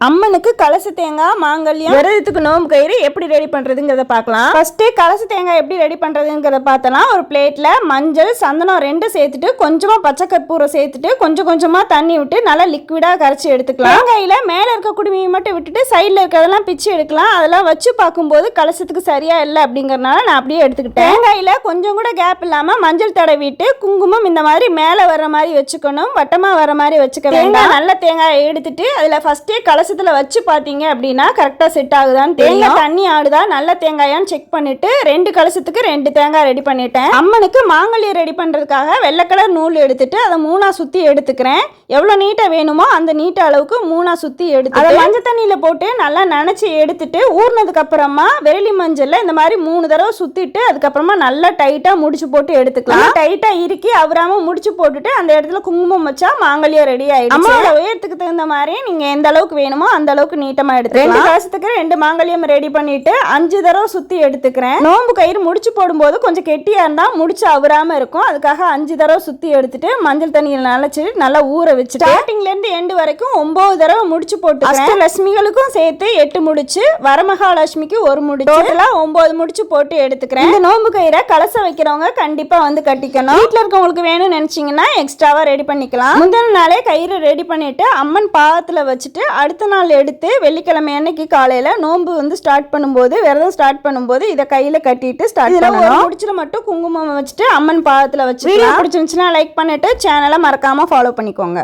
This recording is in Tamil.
அம்மனுக்கு கலச தேங்காய் மாங்கல்யம் விரதத்துக்கு நோம்பு கயிறு எப்படி ரெடி பண்றதுங்கிறத பார்க்கலாம். ஃபர்ஸ்ட் கலச தேங்காய் எப்படி ரெடி பண்றதுங்கிறத பார்த்தலாம். ஒரு பிளேட்ல மஞ்சள் சந்தனம் ரெண்டு சேர்த்துட்டு கொஞ்சமா பச்சை கற்பூரம் சேர்த்துட்டு கொஞ்சம் கொஞ்சமா தண்ணி விட்டு நல்லா லிக்விடா கரைச்சி எடுத்துக்கலாம். தேங்காயில மேல இருக்க குடுமையை மட்டும் விட்டுட்டு சைட்ல இருக்கிறதெல்லாம் பிச்சு எடுக்கலாம். அதெல்லாம் வச்சு பார்க்கும்போது கலசத்துக்கு சரியா இல்லை அப்படிங்கறதுனால நான் அப்படியே எடுத்துக்கிட்டேன். தேங்காயில கொஞ்சம் கூட கேப் இல்லாம மஞ்சள் தடவிட்டு குங்குமம் இந்த மாதிரி மேல வர்ற மாதிரி வச்சுக்கணும். வட்டமா வர மாதிரி வச்சுக்க வேண்டாம். நல்ல தேங்காயை எடுத்துட்டு அதுல ஃபர்ஸ்டே கலசத்துல வச்சு பாத்தீங்க அப்படின்னா கரெக்டா செட் ஆகுதான்னு தெரியும். தண்ணி ஆடுதா நல்ல தேங்காயான்னு செக் பண்ணிட்டு 2 கலசத்துக்கு 2 தேங்காய் ரெடி பண்ணிட்டேன். அம்மனுக்கு மாங்கல்யம் ரெடி பண்றதுக்காக வெள்ளை கலர் நூல் எடுத்துட்டு அதை 3ஆ சுத்தி எடுத்துக்கிறேன். எவ்வளவு நீட்டா வேணுமோ அந்த நீட்ட அளவுக்கு 3ஆ சுத்தி எடுத்து அதை மஞ்சள் தண்ணியில போட்டு நல்லா நனைச்சு எடுத்துட்டு ஊர்னதுக்கு அப்புறமா வெள்ளி மஞ்சள்ல இந்த மாதிரி 3 தடவை சுத்திட்டு அதுக்கப்புறமா நல்லா டைட்டா முடிச்சு போட்டு எடுத்துக்கலாம். டைட்டா இறுக்கி அவராம முடிச்சு போட்டுட்டு அந்த இடத்துல குங்குமம் வச்சா மாங்கல்யம் ரெடி ஆயிடும். அம்மாவோட உயரத்துக்கு தகுந்த மாதிரி நீங்க எந்த அளவுக்கு வேணுமோ அந்த அளவுக்கு நீட்டமா எடுத்துக்கலாம். 2 கலசத்துக்கு 2 மாங்கல்யம் ரெடி பண்ணிட்டு 5 தடவை சுத்தி எடுத்துக்கிறேன். நோம்பு கயிறு முடிச்சு போடும்போது கொஞ்சம் கெட்டியா இருந்தா முடிச்சு அவராம இருக்கும். அதுக்காக 5 தடவை சுத்தி எடுத்துட்டு மஞ்சள் தண்ணியில் நனைச்சு நல்லா ஊற வச்சு ஸ்டார்டிங்ல இருந்து எண்டு வரைக்கும் 9 தடவை முடிச்சு போட்டு அஷ்டலட்சுமிகளுக்கும் சேர்த்து 8 முடிச்சு வரமகாலட்சுமிக்கு 1 முடிச்சு டோட்டலா 9 முடிச்சு போட்டு எடுத்துக்கிறேன். இந்த நோம்பு கயிறை கலசம் வைக்கிறவங்க கண்டிப்பா வந்து கட்டிக்கணும். வீட்டுல இருக்கவங்களுக்கு வேணும்னு நினைச்சீங்கன்னா எக்ஸ்ட்ராவா ரெடி பண்ணிக்கலாம். முந்தின நாளே கயிறு ரெடி பண்ணிட்டு அம்மன் பாதத்துல வச்சுட்டு அடுத்த நாள் எடுத்து வெள்ளிக்கிழமை அன்னைக்கு காலையில நோம்பு வந்து ஸ்டார்ட் பண்ணும்போது விரதம் ஸ்டார்ட் பண்ணும்போது இதை கையில கட்டிட்டு ஸ்டார்ட் பண்ணணும். முடிச்சுல மட்டும் குங்குமம் வச்சுட்டு அம்மன் பாதத்துல வச்சு. வீடியோ பிடிச்சிருந்துச்சுன்னா லைக் பண்ணிட்டு சேனலை மறக்காம ஃபாலோ பண்ணிக்கோங்க.